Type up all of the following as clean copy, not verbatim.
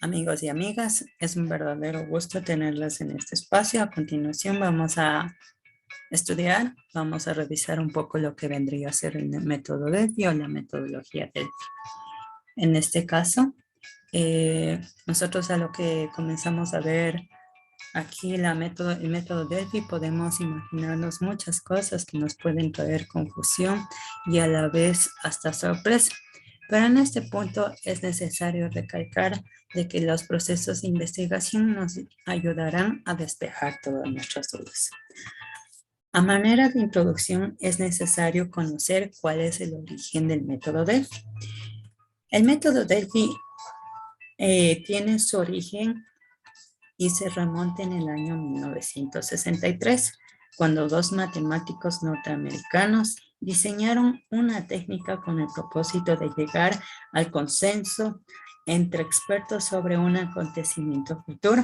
Amigos y amigas, es un verdadero gusto tenerlas en este espacio. A continuación vamos a estudiar, vamos a revisar un poco lo que vendría a ser el método Delphi o la metodología Delphi. En este caso, nosotros a lo que comenzamos a ver aquí el método Delphi podemos imaginarnos muchas cosas que nos pueden traer confusión y a la vez hasta sorpresa. Pero en este punto es necesario recalcar de que los procesos de investigación nos ayudarán a despejar todas nuestras dudas. A manera de introducción es necesario conocer cuál es el origen del método Delphi. El método Delphi tiene su origen y se remonta en el año 1963, cuando dos matemáticos norteamericanos diseñaron una técnica con el propósito de llegar al consenso entre expertos sobre un acontecimiento futuro.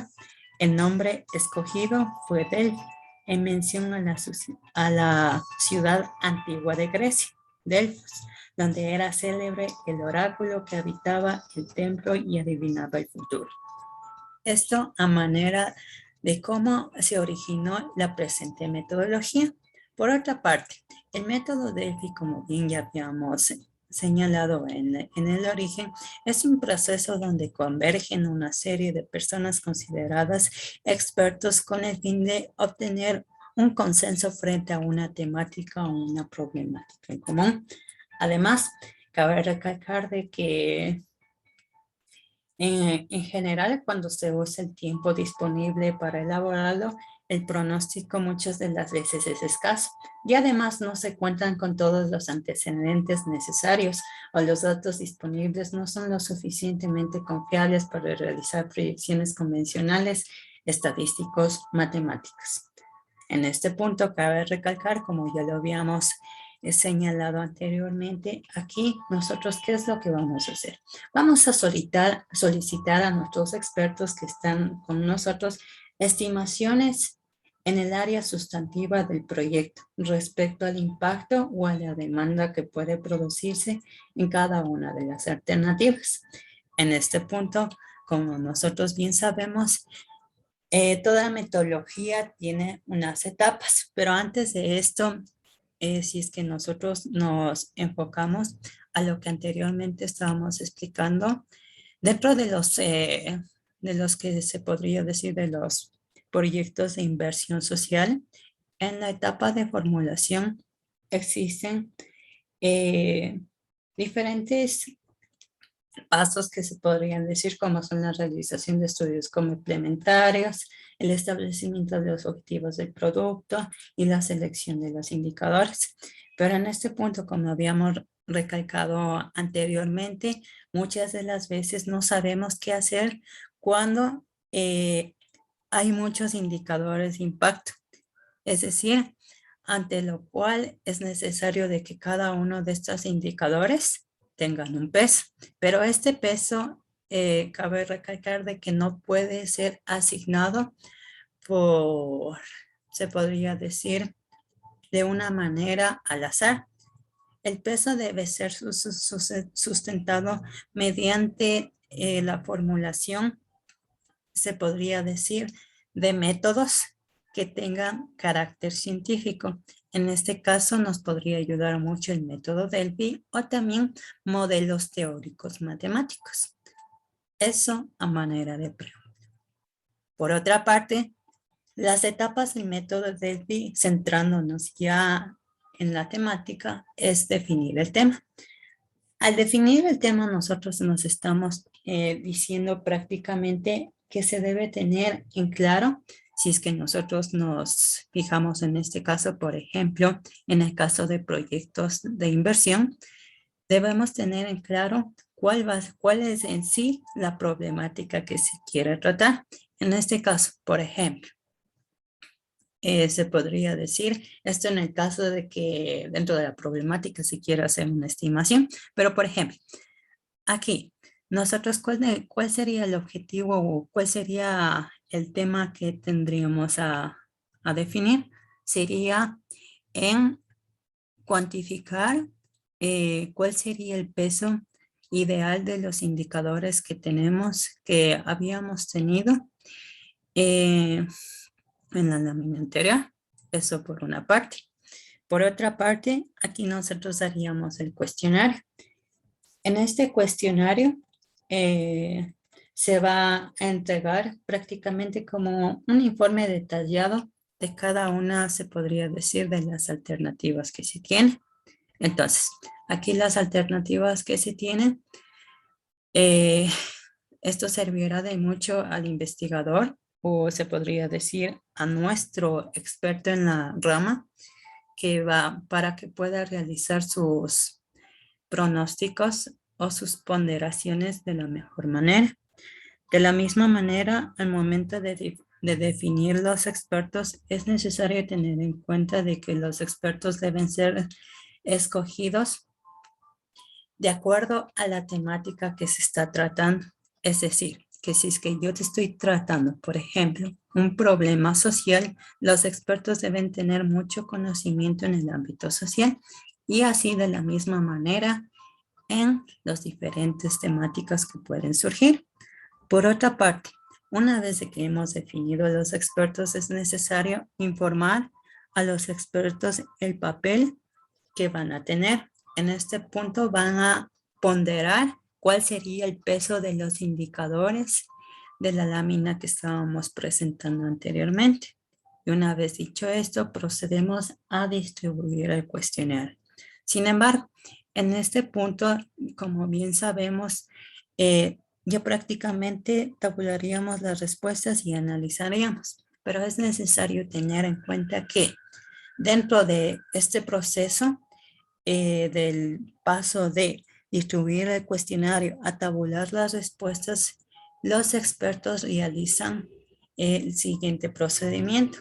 El nombre escogido fue Delphi, en mención a la ciudad antigua de Grecia, Delfos, donde era célebre el oráculo que habitaba el templo y adivinaba el futuro. Esto a manera de cómo se originó la presente metodología. Por otra parte, el método Delphi, como bien ya habíamos señalado en el origen, es un proceso donde convergen una serie de personas consideradas expertos con el fin de obtener un consenso frente a una temática o una problemática en común. Además, cabe recalcar de que en general, cuando se usa el tiempo disponible para elaborarlo, el pronóstico muchas de las veces es escaso y además no se cuentan con todos los antecedentes necesarios o los datos disponibles no son lo suficientemente confiables para realizar proyecciones convencionales, estadísticos, matemáticas. En este punto cabe recalcar, como ya lo habíamos señalado anteriormente, aquí nosotros, ¿qué es lo que vamos a hacer? Vamos a solicitar a nuestros expertos que están con nosotros estimaciones en el área sustantiva del proyecto respecto al impacto o a la demanda que puede producirse en cada una de las alternativas. En este punto, como nosotros bien sabemos, toda metodología tiene unas etapas, pero antes de esto, si es que nosotros nos enfocamos a lo que anteriormente estábamos explicando, dentro de los que se podría decir de los proyectos de inversión social, en la etapa de formulación existen eh, diferentes pasos que se podrían decir como son la realización de estudios complementarios, el establecimiento de los objetivos del producto y la selección de los indicadores. Pero en este punto, como habíamos recalcado anteriormente, muchas de las veces no sabemos qué hacer cuando hay muchos indicadores de impacto. Es decir, ante lo cual es necesario de que cada uno de estos indicadores tengan un peso, pero este peso cabe recalcar de que no puede ser asignado por, se podría decir, de una manera al azar. El peso debe ser sustentado mediante la formulación, se podría decir, de métodos que tengan carácter científico. En este caso nos podría ayudar mucho el método Delphi o también modelos teóricos matemáticos. Eso a manera de pregunta. Por otra parte, las etapas del método Delphi, centrándonos ya en la temática, es definir el tema. Al definir el tema, nosotros nos estamos diciendo prácticamente que se debe tener en claro si es que nosotros nos fijamos en este caso, por ejemplo, en el caso de proyectos de inversión, debemos tener en claro cuál es en sí la problemática que se quiere tratar. En este caso, por ejemplo, se podría decir, esto en el caso de que dentro de la problemática se quiera hacer una estimación, pero por ejemplo, aquí, nosotros, ¿cuál sería el objetivo o cuál sería el tema que tendríamos a definir? Sería en cuantificar cuál sería el peso ideal de los indicadores que tenemos, que habíamos tenido en la lámina anterior. Eso por una parte. Por otra parte, aquí nosotros haríamos el cuestionario. En este cuestionario se va a entregar prácticamente como un informe detallado de cada una, se podría decir, de las alternativas que se tienen. Entonces, aquí las alternativas que se tienen, esto servirá de mucho al investigador o se podría decir a nuestro experto en la rama que va para que pueda realizar sus pronósticos o sus ponderaciones de la mejor manera. De la misma manera, al momento de definir los expertos, es necesario tener en cuenta de que los expertos deben ser escogidos de acuerdo a la temática que se está tratando. Es decir, que si es que yo te estoy tratando, por ejemplo, un problema social, los expertos deben tener mucho conocimiento en el ámbito social y así de la misma manera en las diferentes temáticas que pueden surgir. Por otra parte, una vez que hemos definido a los expertos, es necesario informar a los expertos el papel que van a tener. En este punto van a ponderar cuál sería el peso de los indicadores de la lámina que estábamos presentando anteriormente. Y una vez dicho esto, procedemos a distribuir el cuestionario. Sin embargo, en este punto, como bien sabemos, ya prácticamente tabularíamos las respuestas y analizaríamos, pero es necesario tener en cuenta que dentro de este proceso del paso de distribuir el cuestionario a tabular las respuestas, los expertos realizan el siguiente procedimiento,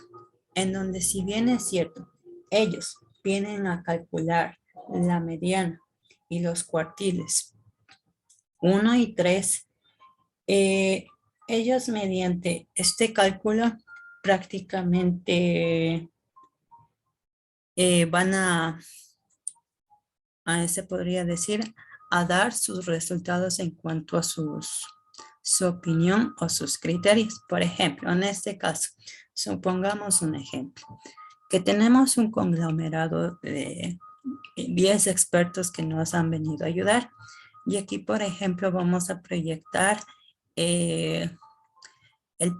en donde si bien es cierto, ellos vienen a calcular la mediana y los cuartiles 1 y 3, ellos mediante este cálculo prácticamente van se podría decir, a dar sus resultados en cuanto a su opinión o sus criterios. Por ejemplo, en este caso, supongamos un ejemplo, que tenemos un conglomerado de 10 expertos que nos han venido a ayudar. Y aquí, por ejemplo, vamos a proyectar el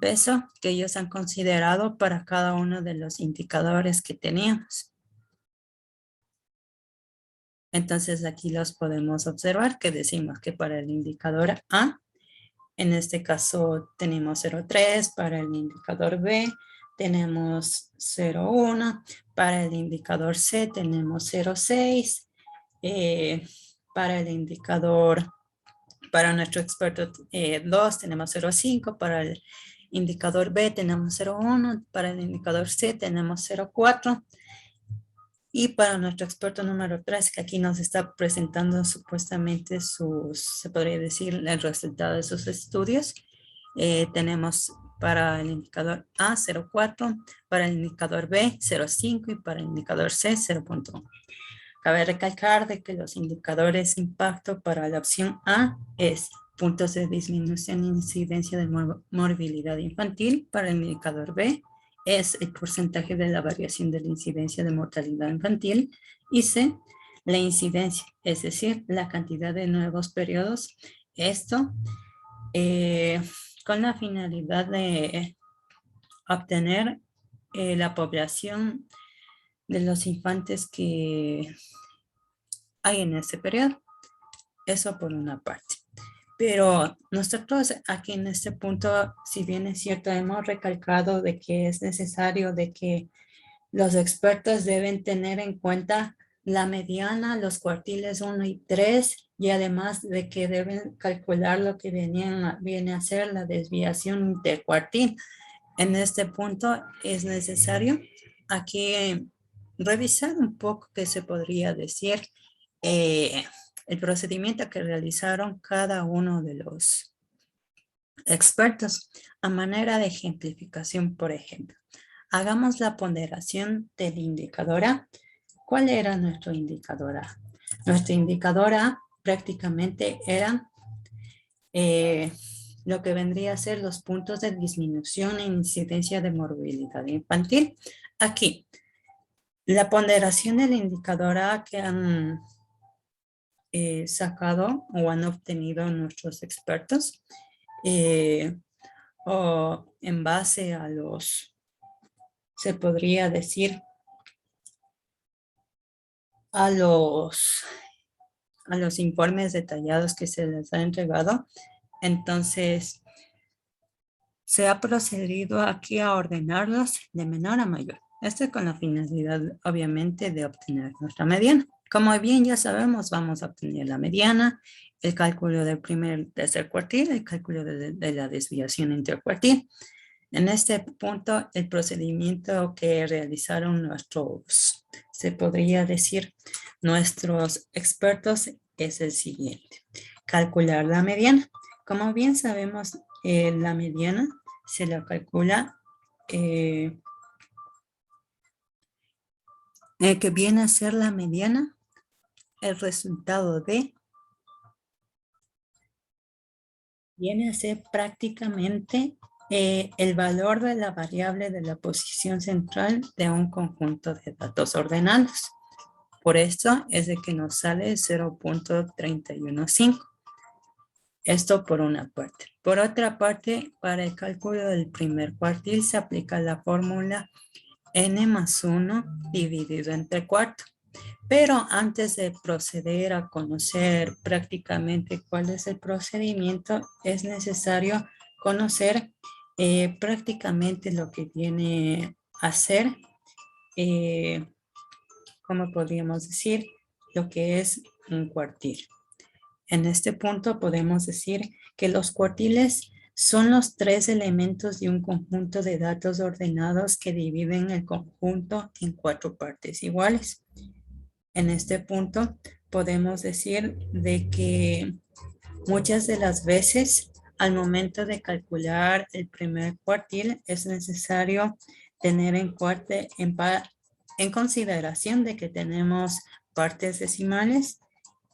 peso que ellos han considerado para cada uno de los indicadores que teníamos. Entonces aquí los podemos observar que decimos que para el indicador A, en este caso tenemos 0,3, para el indicador B tenemos 0,1, para el indicador C tenemos 0,6, para el indicador, para nuestro experto 2 tenemos 0,5, para el indicador B tenemos 0,1, para el indicador C tenemos 0,4, y para nuestro experto número 3, que aquí nos está presentando supuestamente se podría decir, el resultado de sus estudios, tenemos para el indicador A 0,4, para el indicador B 0,5 y para el indicador C 0,1. Cabe recalcar de que los indicadores de impacto para la opción A es puntos de disminución e incidencia de morbilidad infantil. Para el indicador B es el porcentaje de la variación de la incidencia de mortalidad infantil. Y C, la incidencia, es decir, la cantidad de nuevos periodos. Esto con la finalidad de obtener la población de los infantes que hay en ese periodo. Eso por una parte. Pero nosotros aquí en este punto, si bien es cierto, hemos recalcado de que es necesario de que los expertos deben tener en cuenta la mediana, los cuartiles 1 y 3, y además de que deben calcular lo que viene a ser la desviación intercuartil. En este punto es necesario aquí revisar un poco qué se podría decir el procedimiento que realizaron cada uno de los expertos. A manera de ejemplificación, por ejemplo, hagamos la ponderación del indicador A. ¿Cuál era nuestro indicador A? Nuestro indicador A prácticamente eran lo que vendría a ser los puntos de disminución e incidencia de morbilidad infantil. Aquí, la ponderación del indicador A que han sacado o han obtenido nuestros expertos o en base a los, se podría decir, a los informes detallados que se les ha entregado. Entonces, se ha procedido aquí a ordenarlos de menor a mayor. Esto con la finalidad, obviamente, de obtener nuestra mediana. Como bien ya sabemos, vamos a obtener la mediana, el cálculo del primer y tercer cuartil, el cálculo de la desviación intercuartil. En este punto, el procedimiento que realizaron nuestros, se podría decir, nuestros expertos es el siguiente. Calcular la mediana. Como bien sabemos, la mediana se la calcula que viene a ser la mediana, el resultado de, viene a ser prácticamente el valor de la variable de la posición central de un conjunto de datos ordenados. Por esto es de que nos sale 0.315. Esto por una parte. Por otra parte, para el cálculo del primer cuartil se aplica la fórmula n más 1 dividido entre cuarto. Pero antes de proceder a conocer prácticamente cuál es el procedimiento, es necesario conocer prácticamente lo que viene a ser, ¿cómo podríamos decir? Lo que es un cuartil. En este punto podemos decir que los cuartiles son los tres elementos de un conjunto de datos ordenados que dividen el conjunto en cuatro partes iguales. En este punto podemos decir de que muchas de las veces al momento de calcular el primer cuartil es necesario tener en consideración de que tenemos partes decimales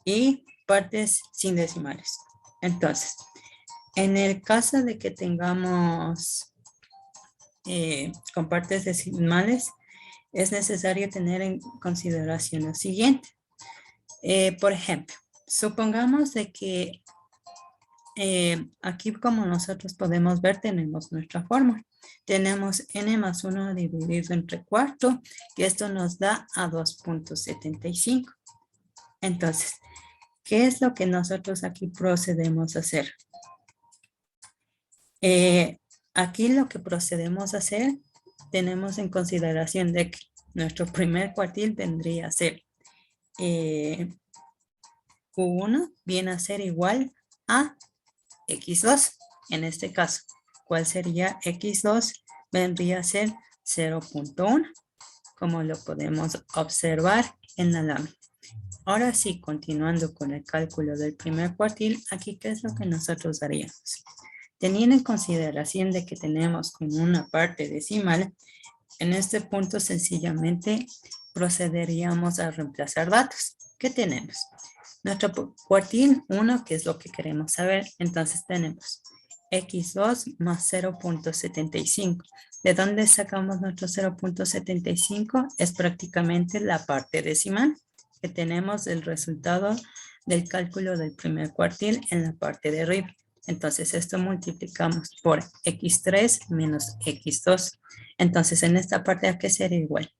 y partes sin decimales. Entonces, en el caso de que tengamos con partes decimales, es necesario tener en consideración lo siguiente. Por ejemplo, supongamos de que aquí como nosotros podemos ver tenemos nuestra fórmula. Tenemos n más 1 dividido entre cuarto y esto nos da a 2.75. Entonces, ¿qué es lo que nosotros aquí procedemos a hacer? Aquí lo que procedemos a hacer, tenemos en consideración de que nuestro primer cuartil vendría a ser Q1 viene a ser igual a X2. En este caso, ¿cuál sería X2? Vendría a ser 0.1, como lo podemos observar en la lámina. Ahora sí, continuando con el cálculo del primer cuartil, aquí, ¿qué es lo que nosotros haríamos? Teniendo en consideración de que tenemos como una parte decimal, en este punto sencillamente procederíamos a reemplazar datos. ¿Qué tenemos? Nuestro cuartil 1, que es lo que queremos saber. Entonces tenemos X2 más 0.75. ¿De dónde sacamos nuestro 0.75? Es prácticamente la parte decimal que tenemos el resultado del cálculo del primer cuartil en la parte de arriba. Entonces esto multiplicamos por X3 menos X2. Entonces en esta parte, ¿a qué sería igual?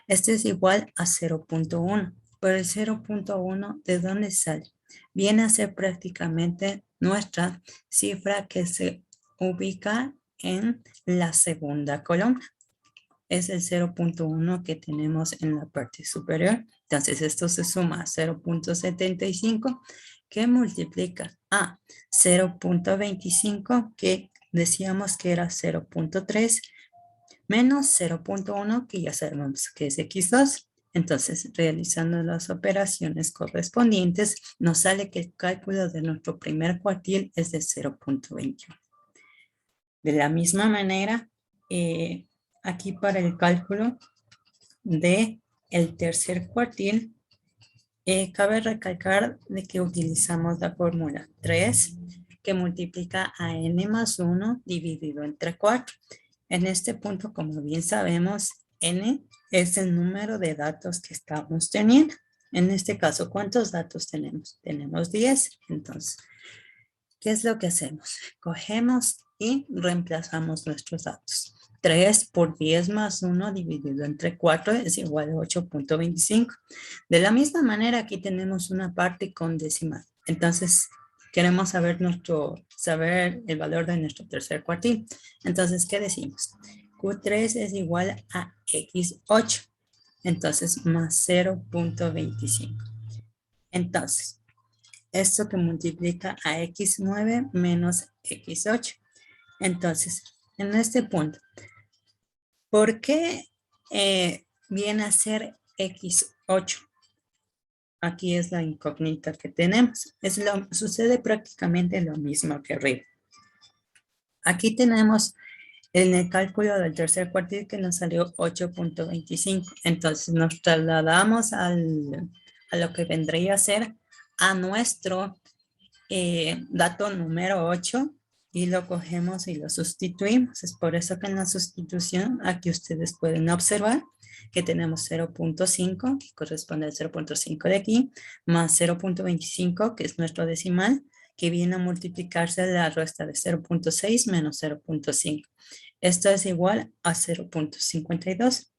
Este es igual a 0.1. Pero el 0.1, ¿de dónde sale? Viene a ser prácticamente nuestra cifra que se ubica en la segunda columna. Es el 0.1 que tenemos en la parte superior. Entonces esto se suma a 0.75 que multiplica a 0.25 que decíamos que era 0.3 menos 0.1 que ya sabemos que es X2. Entonces, realizando las operaciones correspondientes, nos sale que el cálculo de nuestro primer cuartil es de 0.21. De la misma manera, aquí para el cálculo de el tercer cuartil, Cabe recalcar de que utilizamos la fórmula 3 que multiplica a n más 1 dividido entre 4. En este punto, como bien sabemos, n es el número de datos que estamos teniendo. En este caso, ¿cuántos datos tenemos? Tenemos 10. Entonces, ¿qué es lo que hacemos? Cogemos y reemplazamos nuestros datos. 3 por 10 más 1 dividido entre 4 es igual a 8.25. De la misma manera, aquí tenemos una parte con decimal. Entonces, queremos saber el valor de nuestro tercer cuartil. Entonces, ¿qué decimos? Q3 es igual a X8. Entonces, más 0.25. Entonces, esto que multiplica a X9 menos X8. Entonces, en este punto, ¿por qué viene a ser X8? Aquí es la incógnita que tenemos. Sucede prácticamente lo mismo que arriba. Aquí tenemos en el cálculo del tercer cuartil que nos salió 8.25. Entonces nos trasladamos a lo que vendría a ser a nuestro dato número 8 y lo cogemos y lo sustituimos. Es por eso que en la sustitución aquí ustedes pueden observar que tenemos 0.5, que corresponde al 0.5 de aquí, más 0.25, que es nuestro decimal, que viene a multiplicarse la resta de 0.6 menos 0.5. Esto es igual a 0.52.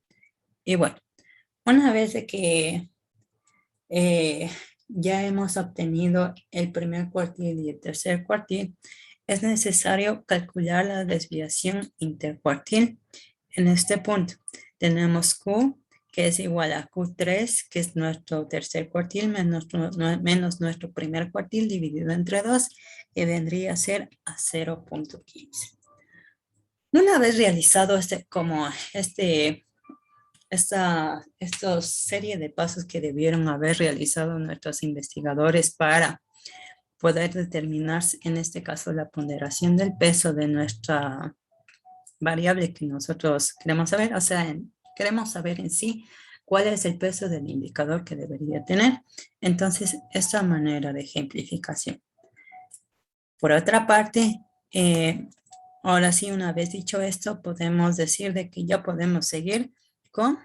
Y bueno, una vez de que ya hemos obtenido el primer cuartil y el tercer cuartil, es necesario calcular la desviación intercuartil. En este punto tenemos Q, que es igual a Q3, que es nuestro tercer cuartil, menos nuestro primer cuartil dividido entre 2, que vendría a ser a 0.15. Una vez realizado esta serie de pasos que debieron haber realizado nuestros investigadores para poder determinar, en este caso, la ponderación del peso de nuestra variable que nosotros queremos saber, o sea, queremos saber en sí cuál es el peso del indicador que debería tener. Entonces, esta manera de ejemplificación. Por otra parte, ahora sí, una vez dicho esto, podemos decir de que ya podemos seguir con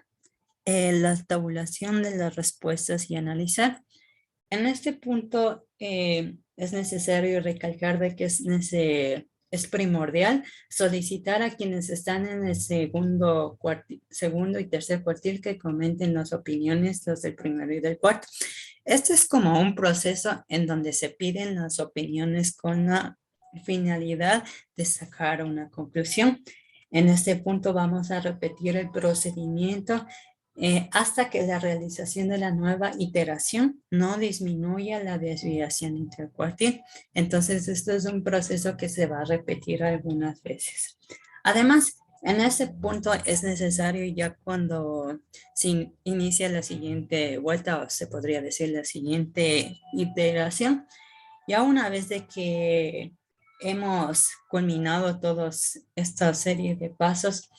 la tabulación de las respuestas y analizar. En este punto es necesario recalcar de que es primordial solicitar a quienes están en el segundo y tercer cuartil que comenten las opiniones, los del primero y del cuarto. Este es como un proceso en donde se piden las opiniones con la finalidad de sacar una conclusión. En este punto vamos a repetir el procedimiento hasta que la realización de la nueva iteración no disminuya la desviación intercuartil. Entonces, esto es un proceso que se va a repetir algunas veces. Además, en ese punto es necesario ya cuando se inicia la siguiente vuelta, o se podría decir la siguiente iteración, ya una vez de que hemos culminado toda esta serie de pasos,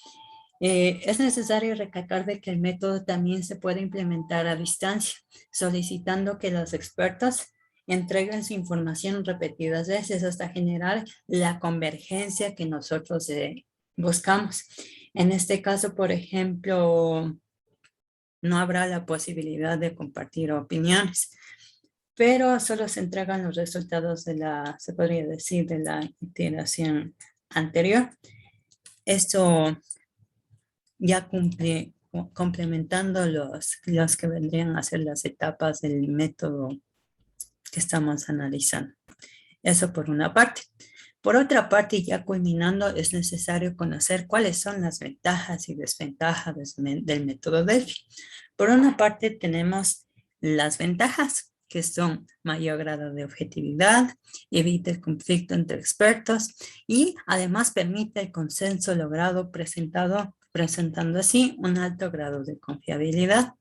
es necesario recalcar de que el método también se puede implementar a distancia, solicitando que los expertos entreguen su información repetidas veces hasta generar la convergencia que nosotros buscamos. En este caso, por ejemplo, no habrá la posibilidad de compartir opiniones, pero solo se entregan los resultados se podría decir, de la iteración anterior. Esto ya complementando los que vendrían a ser las etapas del método que estamos analizando. Eso por una parte. Por otra parte, ya culminando, es necesario conocer cuáles son las ventajas y desventajas del método Delphi. Por una parte, tenemos las ventajas, que son mayor grado de objetividad, evita el conflicto entre expertos y además permite el consenso logrado presentando así un alto grado de confiabilidad.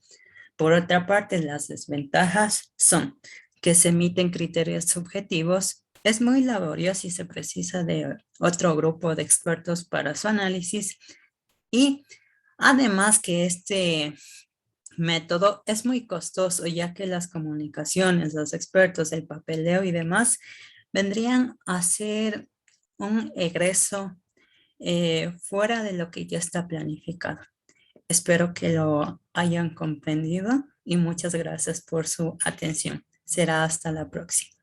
Por otra parte, las desventajas son que se emiten criterios subjetivos, es muy laborioso y se precisa de otro grupo de expertos para su análisis y además que método es muy costoso, ya que las comunicaciones, los expertos, el papeleo y demás vendrían a ser un egreso fuera de lo que ya está planificado. Espero que lo hayan comprendido y muchas gracias por su atención. Será hasta la próxima.